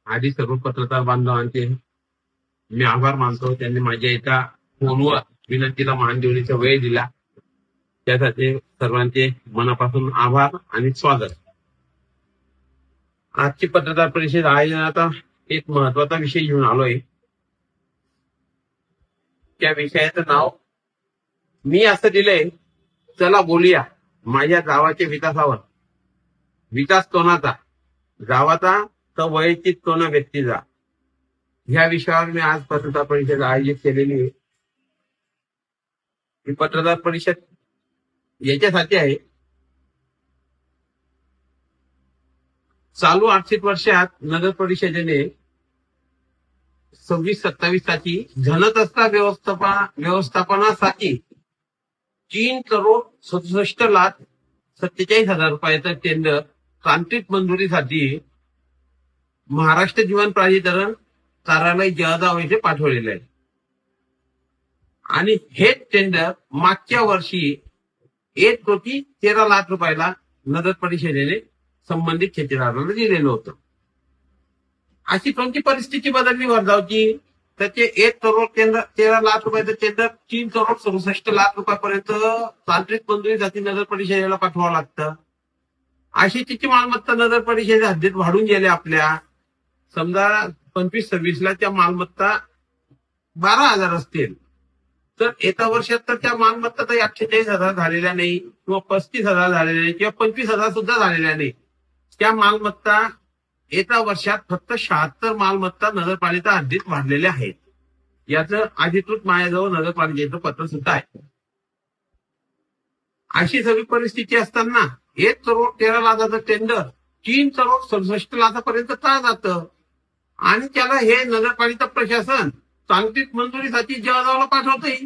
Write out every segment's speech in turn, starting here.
आधी सर्व पत्रकार बांधवांचे मी आभार मानतो. त्यांनी माझ्या एका फोनवर विनंतीला मान देण्याचा वेळ दिला. त्यासाठी सर्वांचे मनापासून आभार आणि स्वागत. आजची पत्रकार परिषद आयोजनाचा एक महत्वाचा विषय घेऊन आलोय. त्या विषयाचं नाव मी असं दिलंय, चला बोलूया माझ्या गावाच्या विकासावर. विकास कोणाचा, गावाचा तर वैयक्तिक कोणा व्यक्तीचा, ह्या विषयावर मी आज पत्रकार परिषद आयोजित केलेली आहे. ही पत्रकार परिषद याच्यासाठी आहे, चालू आर्थिक वर्षात नगर परिषदेने 26-27 साठी घनकचरा व्यवस्थापनासाठी 3,67,47,000 रुपयाचं टेंडर तांत्रिक मंजुरीसाठी महाराष्ट्र जीवन प्राधिकरण कार्यालय जळगाव येथे पाठवलेलं आहे. आणि हे टेंडर मागच्या वर्षी 1,13,00,000 रुपयाला नगर परिषदेने संबंधित ठेकेदाराला दिलेलं होतं. अशी कोणती परिस्थिती बदलली वर्धावची, तर ते 1,13,00,000 रुपयाचं टेंडर 3,67,00,000 रुपयापर्यंत तांत्रिक मंजुरीसाठी नगर परिषदेला पाठवावं लागतं. अशी तिची मालमत्ता नगर परिषदेच्या हद्दीत वाढून गेल्या. आपल्या समजा 25-26 ला त्या मालमत्ता 12,000 असतील, तर एका वर्षात तर त्या मालमत्ता 48,000 झालेल्या नाही, किंवा 35,000 झालेल्या नाही, किंवा 25,000 सुद्धा झालेल्या नाही. त्या मालमत्ता एका वर्षात फक्त 76 मालमत्ता नगरपालिका हद्दीत वाढलेल्या आहेत. याचं अधिकृत माझ्याजवळ नगरपालिकेचं पत्र सुद्धा आहे. अशी सगळी परिस्थिती असताना 1,13,00,000चं टेंडर 3,67,00,000 पर्यंत का जातं, आणि त्याला हे नगरपालिका प्रशासन तांत्रिक मंजुरीसाठी जळगावला पाठवतंय.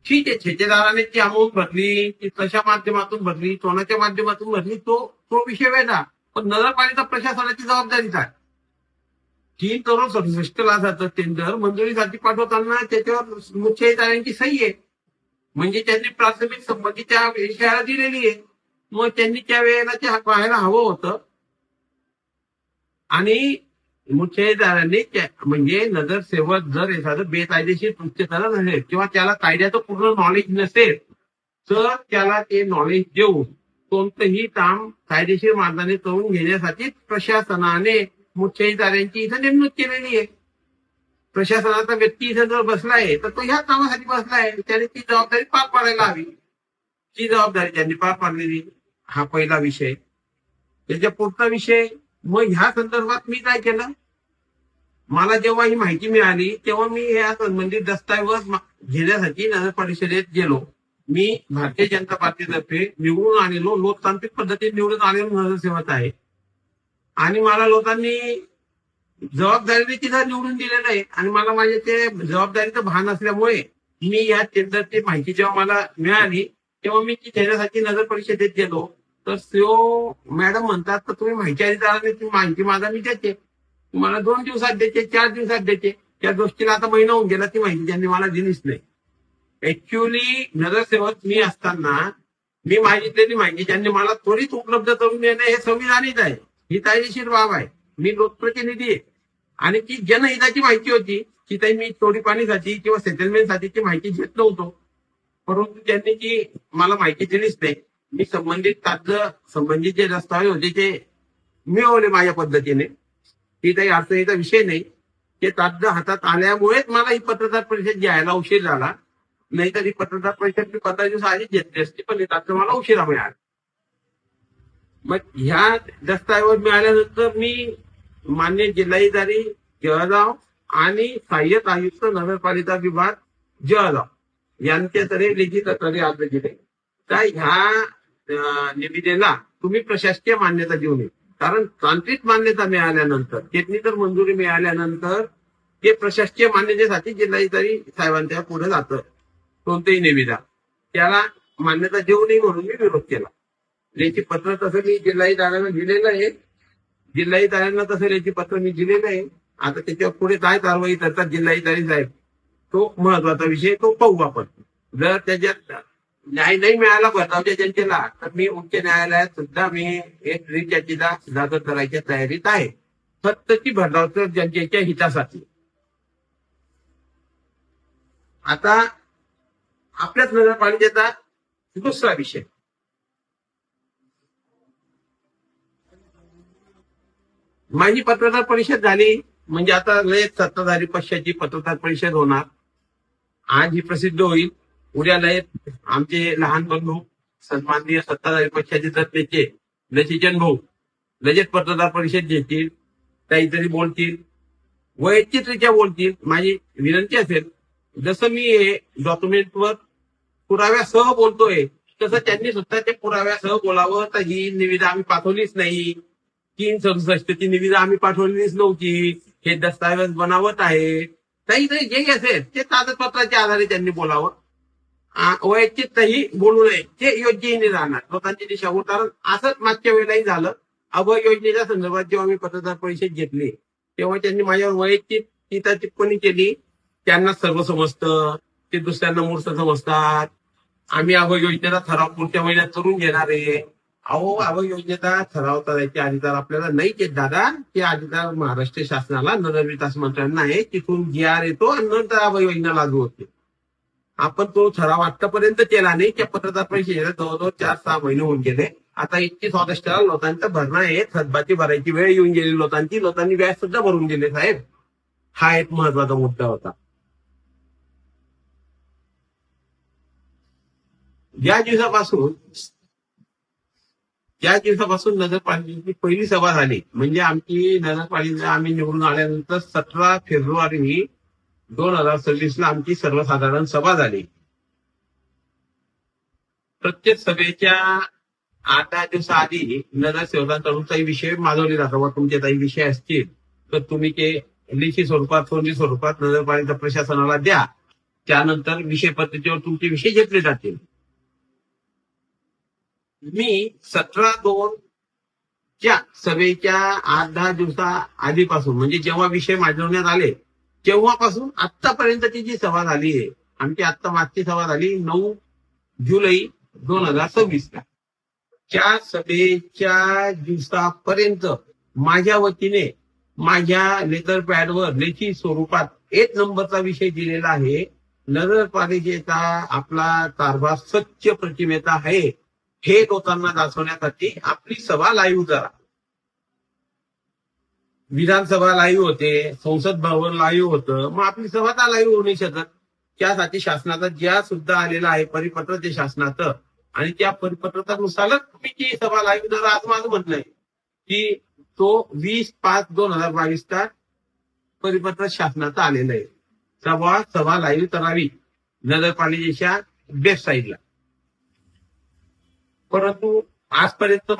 ठीक आहे, ठेकेदाराने ती अमाऊंट भरली, ती कशा माध्यमातून भरली, कोणाच्या माध्यमातून भरली, तो विषय वेगळा. पण नगरपालिका प्रशासनाची जबाबदारी काय? 3,67,00,000चं टेंडर मंजुरीसाठी पाठवताना त्याच्यावर मुख्याधिकाऱ्यांची सही आहे, म्हणजे त्यांनी प्राथमिक संबंधी त्या विषयाला दिलेली आहे. मग त्यांनी त्या वेळेला ते पाहायला हवं होतं. आणि मुख्याधिकाऱ्यांनी म्हणजे नगरसेवक जर एखादं बेकायदेशीर कृत्य करत असेल किंवा त्याला कायद्याचं पूर्ण नॉलेज नसेल, तर त्याला ते नॉलेज देऊन कोणतंही काम कायदेशीर मार्गाने करून घेण्यासाठी प्रशासनाने मुख्याधिकाऱ्यांची इथं नेमणूक केलेली आहे. प्रशासनाचा व्यक्ती इथं जर बसलाय तर तो ह्या कामासाठी बसलाय, त्याने ती जबाबदारी पार पाडायला हवी. ती जबाबदारी त्यांनी पार पाडलेली. हा पहिला विषय. त्याच्या पुढचा विषय, मग ह्या संदर्भात मी काय केलं, मला जेव्हा ही माहिती मिळाली तेव्हा मी या संबंधित दस्तावेज घेण्यासाठी नगर परिषदेत गेलो. मी भारतीय जनता पार्टीतर्फे निवडून आलेलो, लोकतांत्रिक पद्धतीने निवडून आलेलो नगरसेवक आहे. आणि मला लोकांनी जबाबदारीने तिथं निवडून दिलेलं आहे. आणि मला माझ्या ते जबाबदारीचं भान असल्यामुळे मी या टेंडरची माहिती जेव्हा मला मिळाली तेव्हा मी ती घेण्यासाठी नगर परिषदेत गेलो. तर मॅडम म्हणतात, तर तुम्ही माहिती अधिकाराने ती माहिती माझा मी देते, तुम्हाला 2 दिवसात देते, 4 दिवसात देते. त्या गोष्टीला आता महिना होऊन गेला, ती माहिती त्यांनी मला दिलीच नाही. ऍक्च्युअली नगरसेवक मी असताना मी मागितलेली माहिती त्यांनी मला त्वरित उपलब्ध करून देणं हे संविधानिक आहे, ही कायदेशीर बाब आहे. मी लोकप्रतिनिधी आहे आणि ती जनहिताची माहिती होती. तिथे मी तोडीपाणीसाठी किंवा सेटलमेंटसाठीची माहिती घेत नव्हतो. परंतु त्यांनी ती मला माहिती दिलीच नाही. मी संबंधित जे दस्तावेज होते ते मिळवले माझ्या पद्धतीने. ही काही अडचणीचा विषय नाही. ते कागद हातात आल्यामुळेच मला ही पत्रकार परिषद घ्यायला उशीर झाला. नाहीतर ही पत्रकार परिषद मी 15 दिवस आधीच घेतली असती, पण कागद मला उशिरा मिळाला. मग ह्या दस्तावेज मिळाल्यानंतर मी मान्य जिल्हाधिकारी जळगाव आणि सहाय्यक आयुक्त नगरपालिका विभाग जळगाव यांच्याकडे लेखी तक्रारी अर्ज केले. तर ह्या निविदेला तुम्ही प्रशासकीय मान्यता देऊ नये, कारण तांत्रिक मान्यता मिळाल्यानंतर, टेक्निकल मंजुरी मिळाल्यानंतर ते प्रशासकीय मान्यतेसाठी जिल्हाधिकारी साहेबांच्या पुढे जातं. कोणतेही निविदा त्याला मान्यता देऊ नये म्हणून मी विरोध केला. लेखी पत्र तसं मी जिल्हाधिकाऱ्यांना दिलेलं आहे. जिल्हाधिकाऱ्यांना तसं लेखी पत्र मी दिलेलं आहे. आता त्याच्यावर पुढे काय कारवाई करतात जिल्हाधिकारी साहेब, तो महत्वाचा विषय, तो पाहू आपण. जर त्याच्यात न्याय नाही मिळाला बचावच्या जनतेला, तर मी उच्च न्यायालयात सुद्धा मी एक रिट याचिका दाखल करायच्या तयारीत आहे. फक्त ती भरधाव जनतेच्या हितासाठी. आता आपल्याच नगरपालिकेचा दुसरा विषय, माझी पत्रकार परिषद झाली म्हणजे आता लय सत्ताधारी पक्षाची पत्रकार परिषद होणार. आज ही प्रसिद्ध होईल, उद्या लय आमचे लहान बंधू सन्माननीय सत्ताधारी पक्षाचे नेते लसीचंद भाऊ लगेच पत्रकार परिषद घेतील, काहीतरी बोलतील, वैयक्तिकरित्या बोलतील. माझी विनंती असेल, जसं मी हे डॉक्युमेंटवर पुराव्यासह बोलतोय तसं त्यांनी सुद्धा ते पुराव्यासह बोलावं. तर ही निविदा आम्ही पाठवलीच नाही, 367 ची निविदा आम्ही पाठवलेलीच नव्हती, हे दस्तावेज बनावत आहे. काहीतरी जे असेल ते कागदपत्राच्या आधारे त्यांनी बोलावं. वैयक्तिकही बोलू नये, ते योग्यही राहणार लोकांची दिशा. कारण असंच मागच्या वेळेलाही झालं. अभय योजनेच्या संदर्भात जेव्हा मी पत्रकार परिषद घेतली तेव्हा त्यांनी माझ्यावर वैयक्तिक टीका टिप्पणी केली. त्यांना सर्व समजतं, ते दुसऱ्यांना मूर्ख समजतात. आम्ही अभय योजनेचा ठराव पुढच्या महिन्यात करून घेणार आहे. अहो, अभय योजनेचा ठराव करायचे अधिकार आपल्याला नाही आहेत दादा. ते अधिकार महाराष्ट्र शासनाला, नगरविकास मंत्र्यांना आहे. तिथून GR येतो आणि नंतर अभय योजना लागू होते. आपण तो ठराव आतापर्यंत केला नाही. त्या पत्रकार परिषदेला जवळजवळ 4-6 महिने होऊन गेले. आता 21 ऑगस्टला लोकांचं भरणं आहे, थकबाकी भरायची वेळ येऊन गेली लोकांनी व्याज सुद्धा भरून दिले साहेब. हा एक महत्वाचा मुद्दा होता. ज्या दिवसापासून नगरपालिकेची पहिली सभा झाली, म्हणजे आमची नगरपालिका आम्ही निवडून आल्यानंतर 17 फेब्रुवारी 2026 ला आमची सर्वसाधारण सभा झाली. प्रत्येक सभेच्या 8-10 दिवसाआधी नगरसेवकांकडून काही विषय मागवले जातात. व तुमचे काही विषय असतील तर तुम्ही ते लेखी स्वरूपात, तोंडी स्वरूपात नगरपालिका प्रशासनाला द्या. त्यानंतर विषय पद्धतीवर तुमचे विषय घेतले जातील. मी 17/2 च्या सभेच्या 8-10 दिवसा आधीपासून, म्हणजे जेव्हा विषय मांडवण्यात आले तेव्हापासून आतापर्यंतची जी सभा झाली आहे, आमची आत्ता मागची सभा झाली 9 जुलै 2026 ला. त्या सभेच्या दिवसापर्यंत माझ्या वतीने माझ्या लेटर पॅडवर लेखी स्वरूपात 1 नंबरचा विषय दिलेला आहे. नगरपालिकेचा आपला कारभार स्वच्छ प्रतिमेचा आहे हे लोकांना दाखवण्यासाठी आपली सभा लाईव्ह करा. विधानसभा लाईव्ह होते, संसद भवन लाईव्ह होतं, मग आपली सभा का लाईव्ह होऊ नाही शकत? त्यासाठी शासनाचा ज्या सुद्धा आलेला आहे परिपत्र ते शासनाचं, आणि त्या परिपत्रकानुसारच तुम्ही ती सभा लाईव्ह करा असं माझं म्हणणं आहे. की तो 20/5/2022 चा परिपत्र शासनाचं आलेलं आहे. सभा लाईव्ह करावी नगरपालिकेच्या वेबसाईटला. परंतु आजपर्यंत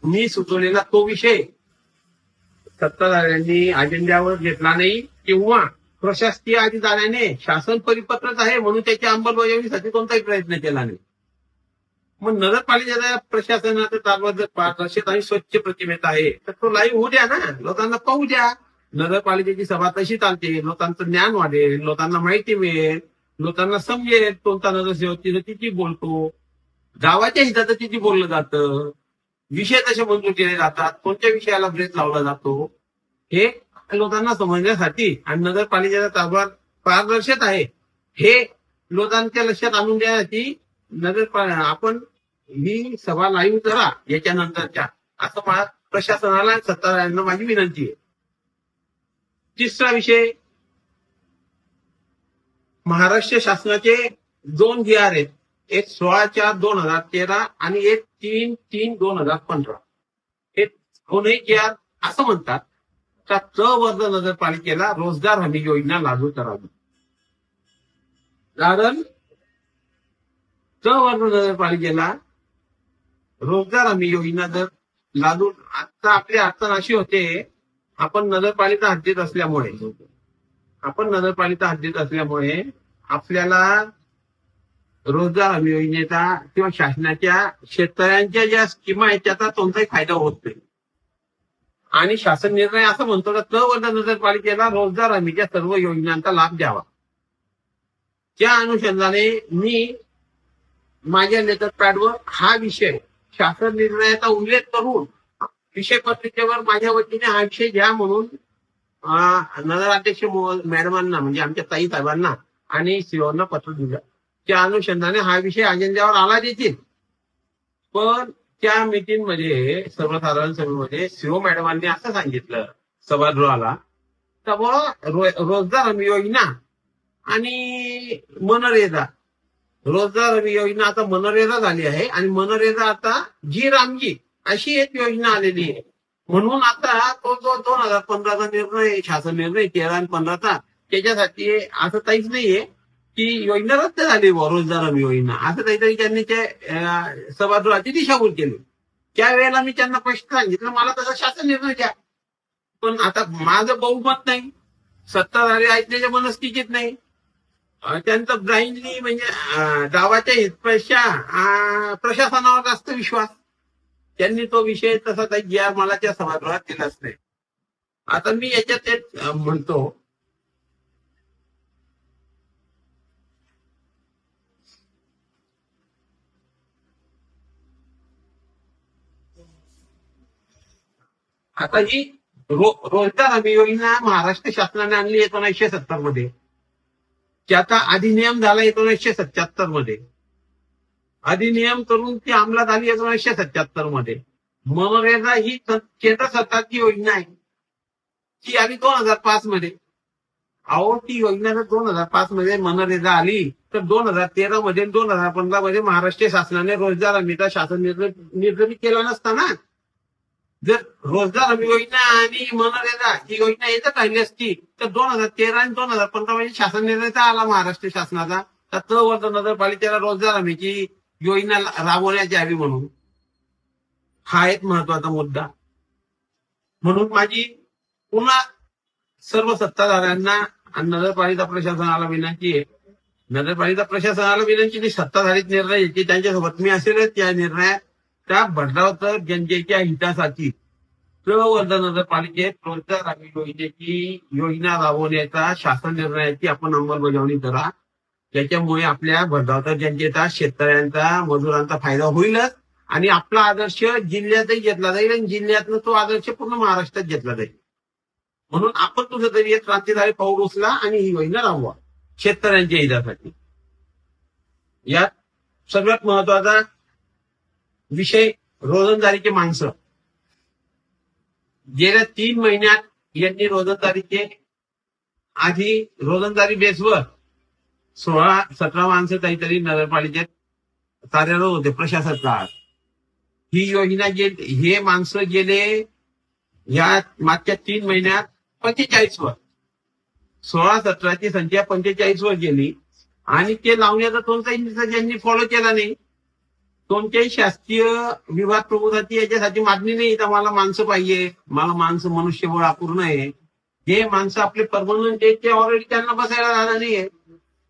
मी सुचवलेला तो विषय सत्ताधाऱ्यांनी अजेंड्यावर घेतला नाही, किंवा प्रशासकीय अधिकाऱ्याने शासन परिपत्रक आहे म्हणून त्याच्या अंमलबजावणीसाठी कोणताही प्रयत्न केला नाही. मग नगरपालिकेच्या प्रशासनाचं कारभार जर पारदर्शक आणि स्वच्छ प्रतिमेत आहे तर तो लाईव्ह होऊ द्या ना, लोकांना पाहू द्या. नगरपालिकेची सभा तशी चालते, लोकांचं ज्ञान वाढेल, लोकांना माहिती मिळेल, लोकांना समजेल कोणता नगरसेवक तिथे बोलतो, गावाच्या हिताचं तिथे बोललं जातं, विषय कसे मंजूर केले जातात, कोणत्या विषयाला ब्रेक लावला जातो, हे लोकांना समजण्यासाठी आणि नगरपालिकेचा कारभार पारदर्शक आहे हे लोकांच्या लक्षात आणून देण्यासाठी आपण ही सभा लाईव्ह करा याच्यानंतरच्या, असं प्रशासनाला सत्ताधाऱ्यांना माझी विनंती आहे. तिसरा विषय, महाराष्ट्र शासनाचे 2 GR आहेत. एक 16/4/2013 आणि एक 3/3/2015. हे दोन्ही GR असं म्हणतात का वर्ग नगरपालिकेला रोजगार हमी योजना लागू करावी. कारण वर्ग नगरपालिकेला रोजगार हमी योजना जर लागू, आता आपली अडचण अशी होते, आपण नगरपालिका हद्दीत असल्यामुळे आपल्याला रोजगार हमी योजनेचा किंवा शासनाच्या शेतकऱ्यांच्या ज्या स्कीमा आहेत त्याचा कोणताही फायदा होत नाही. आणि शासन निर्णय असं म्हणतो का वर्ग नगरपालिकेला रोजगार हमीच्या सर्व योजनांचा लाभ द्यावा. त्या अनुषंगाने मी माझ्या लेटर पॅडवर हा विषय शासन निर्णयाचा उल्लेख करून विषय पत्रिकेवर माझ्या वतीने हा विषय घ्या म्हणून नगराध्यक्ष मॅडमांना म्हणजे आमच्या ताई साहेबांना आणि सीओना पत्र दिलं. त्या अनुषंगाने हा विषय अजेंड्यावर आला देतील. पण त्या मीटिंग मध्ये सर्वसाधारण सभेमध्ये सीओ मॅडमांनी असं सांगितलं सभागृहाला, तर रोजगार हमी योजना आणि मनरेगा, रोजगार हमी योजना आता मनरेगा झाली आहे आणि मनरेगा आता जी रामजी अशी एक योजना आलेली आहे. म्हणून आता तो जो 2015चा निर्णय, शासन निर्णय 13 आणि 15चा, त्याच्यासाठी असं काहीच नाहीये की योजना रद्द झाली रोजगार हमी योजना, असं काहीतरी त्यांनी त्या सभागृहाची दिशाभूल केली. त्यावेळेला मी त्यांना प्रश्न सांगितलं, मला तसा शासन निर्णय द्या. पण आता माझं बहुमत नाही, सत्ताधारी ऐकण्याच्या मनस्थितीत नाही. त्यांचं ब्लाइंडली म्हणजे गावाच्या हितपेक्षा प्रशासनावर जास्त विश्वास. त्यांनी तो विषय तसा काही घ्या मला त्या सभागृहात दिलाच नाही. आता मी याच्यात एक म्हणतो, आता ही रोजगार हमी योजना महाराष्ट्र शासनाने आणली 1970 मध्ये. त्याचा अधिनियम झाला 1977 मध्ये. अधिनियम करून ती अंमलात आली 1977 मध्ये. मनरेगा ही केंद्र सरकारची योजना आहे. ती आली 2005 मध्ये. अहो, ती योजना जर 2005 मध्ये मनरेगा आली तर 2013 मध्ये 2015 मध्ये महाराष्ट्र शासनाने रोजगार हमीचा शासन निर्गमित केला नसता ना. जर रोजगार हमी योजना आणि मनरेगा ही योजना एकच राहिली असती तर 2013 आणि 2015 मध्ये शासन निर्णय आला महाराष्ट्र शासनाचा, तर वर्धा नगरपालिकेला रोजगार हमीची योजना राबवण्यात यावी म्हणून. हा एक महत्वाचा मुद्दा. म्हणून माझी पुन्हा सर्व सत्ताधाऱ्यांना आणि नगरपालिका प्रशासनाला विनंती आहे, नगरपालिका प्रशासनाला विनंती की सत्ताधारीत निर्णय येते त्यांच्यासोबत मी असेलच त्या निर्णयात त्या भरधावतर जनतेच्या हितासाठी वर्धा नगरपालिकेत रोजगार हमी योजनेची योजना राबवण्याचा शासन निर्णयाची आपण अंमलबजावणी करा. त्याच्यामुळे आपल्या भरधावतर जनतेचा, शेतकऱ्यांचा, मजुरांचा फायदा होईलच आणि आपला आदर्श जिल्ह्यातही घेतला जाईल आणि जिल्ह्यातनं तो आदर्श पूर्ण महाराष्ट्रात घेतला जाईल. म्हणून आपण तुझं तरी एक क्रांतिकारी पाऊल उचला आणि ही योजना राबवा शेतकऱ्यांच्या हितासाठी. यात सगळ्यात महत्वाचा विषय रोजंदारीचे माणसं. गेल्या 3 महिन्यात यांनी रोजंदारीचे आधी रोजंदारी बेसवर 16-17 माणसं काहीतरी नगरपालिकेत कार्यरत होते प्रशासकात. ही योजना हे माणसं गेले या मागच्या 3 महिन्यात 45 वर, 16-17ची संख्या 45 वर गेली आणि ते लावण्याचा कोणताही ज्यांनी फॉलो केला नाही. कोणत्याही शासकीय विभाग प्रमुखाची याच्यासाठी मागणी नाही तर मला माणसं पाहिजे, मला माणसं मनुष्यबळ अपूर्ण आहे. हे माणसं आपले परमनंट आहेत, ते ऑलरेडी त्यांना बसायला झालं नाहीये.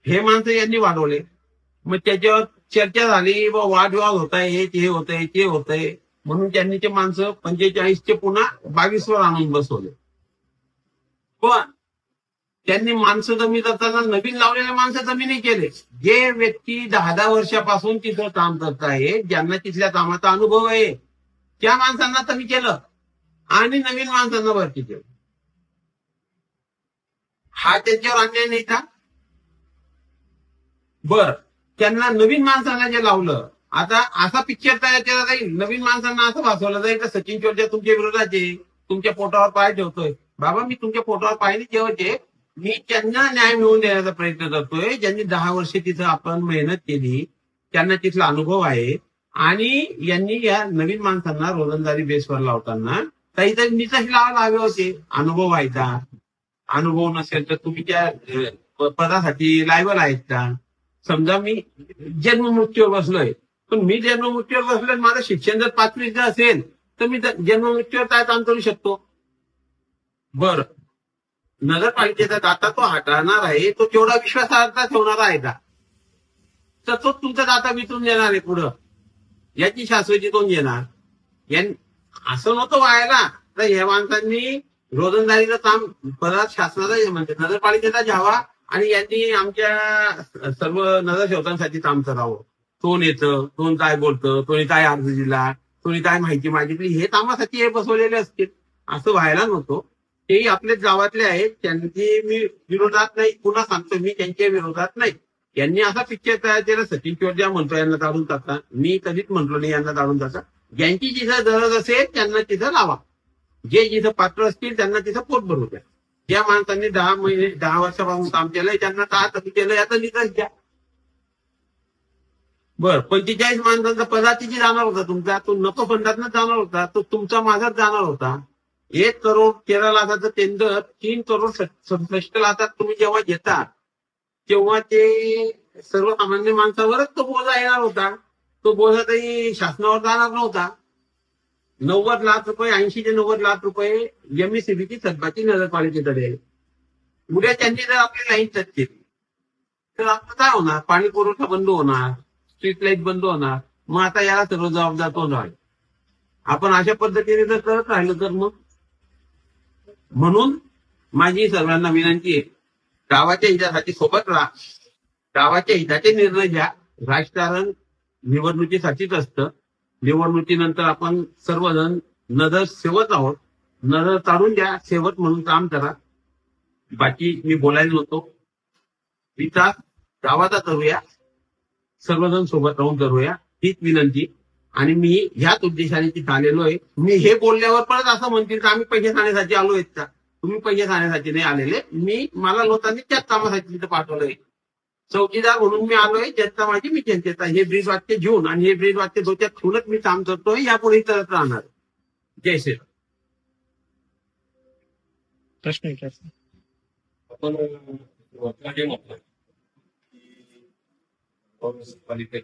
हे माणसं यांनी वाढवले. मग त्याच्यावर चर्चा झाली, वादविवाद होत आहे, हे होतंय ते होतंय म्हणून त्यांनी ते माणसं 45 पुन्हा 22 वर आणून बसवले. पण त्यांनी माणसं जमीन करताना नवीन लावलेल्या माणसं जमिनी केले. जे व्यक्ती 10-10 वर्षापासून तिथं काम करत आहेत, ज्यांना तिथल्या कामाचा अनुभव आहे, त्या माणसांना कमी केलं आणि नवीन माणसांना भरती केलं. हा त्यांच्यावर अन्याय नाही का? बर, त्यांना नवीन माणसांना जे लावलं, आता असा पिक्चर तयार केला जाईल, नवीन माणसांना असं भासवलं जाईल तर सचिन चोरच्या तुमच्या विरोधाचे, तुमच्या पोटावर पाय ठेवतोय. बाबा, मी तुमच्या पोटावर पाय नाही ठेवायचे, मी त्यांना न्याय मिळवून देण्याचा प्रयत्न करतोय ज्यांनी 10 वर्ष तिथं आपण मेहनत केली, त्यांना तिथला अनुभव आहे. आणि यांनी या नवीन माणसांना रोजंदारी बेसवर लावताना काहीतरी निकष लावायला हवे होते. अनुभव व्हायचा, अनुभव नसेल तर तुम्ही त्या पदासाठी लायबल आहेत का? समजा मी जन्म मृत्यूवर बसलोय, पण मी जन्म मृत्यूवर बसलोय, माझं शिक्षण जर 5वीचं असेल तर मी जन्म मृत्यूवर काय काम करू शकतो? बरं, नगरपालिकेचा दाता तो हाताळणार आहे, तो तेवढा विश्वासार्हता ठेवणारा आहे का? तर तो तुमचा दाता विचारून देणार आहे पुढं, याची शाश्वती कोण घेणार? असं नव्हतं व्हायला तर या माणसांनी रोजंदारीचं काम परत शासनाचा म्हणजे नगरपालिकेचा घ्यावा आणि यांनी आमच्या सर्व नगरसेवकांसाठी काम करावं. कोण येतं, कोण काय बोलतं, कोणी काय अर्ज दिला, कोणी काय माहिती मागितली, हे कामासाठी हे बसवलेले असतील. असं व्हायला नको. तेही आपलेच गावातले आहेत, त्यांची मी विरोधात नाही, पुन्हा सांगतो मी त्यांच्या विरोधात नाही. यांनी असा पिक्चर तयार केला, सचिन चोरजा म्हणतो यांना काढून टाका, मी कधीच म्हटलो नाही यांना काढून टाका. ज्यांची जिथं गरज असेल त्यांना तिथं लावा, जे जिथं पात्र असतील त्यांना तिथं पोट भरू द्या. ज्या माणसांनी 10 महिने 10 वर्षापासून काम केलंय त्यांना का कमी केलं याचा निकाल द्या. बर 45 माणसांचा पदातिची जाणार होता तुमचा, तो नको फंडातनं जाणार होता, तो तुमचा माझाच जाणार होता. 1 करोड 13 लाखाचं टेंडर 3 करोड 67 लाखात तुम्ही जेव्हा घेता तेव्हा ते सर्वसामान्य माणसावरच तो बोजा येणार होता. तो बोजा काही शासनावर जाणार नव्हता. 90 लाख रुपये 80 ते 90 लाख रुपये एमएससीबीची थकबाकी नगरपालिकेकडे आहे. उद्या त्यांनी जर आपली लाईन टच केली तर आपलं काय होणार? पाणी पुरवठा बंद होणार, स्ट्रीट लाईट बंद होणार. मग आता याला सर्व जबाबदार कोण राहील? आपण अशा पद्धतीने जर करत राहिलो तर मग. म्हणून माझी सर्वांना विनंती आहे, गावाच्या हितासाठी सोबत राहा, गावाच्या हिताचे निर्णय घ्या. राजकारण निवडणुकीसाठीच असतं. निवडणुकीनंतर आपण सर्वजण नजर सेवत आहोत. नजर काढून द्या, सेवक म्हणून काम करा. बाकी मी बोलायला नव्हतो. विकास गावाचा करूया, सर्वजण सोबत राहून करूया, हीच विनंती. आणि मी ह्याच उद्देशाने तिथे आलेलो आहे. मी हे बोलल्यावर परत असं म्हणतील का आम्ही पैसे खाण्यासाठी आलोय का? तुम्ही पैसे खाण्यासाठी नाही आलेले. मला लोकांनी त्याच कामासाठी तिथे पाठवलंय. चौकीदार म्हणून मी आलोय, जनता माझी मी जनतेचा. हे ब्रीज वाक्य घेऊन आणि हे ब्रीज वाक्य डोक्यात ठेवूनच मी काम करतोय. यापुढे करत राहणार. जय श्रीराम. प्रश्न विचारतो. आपण म्हटलं की पालिका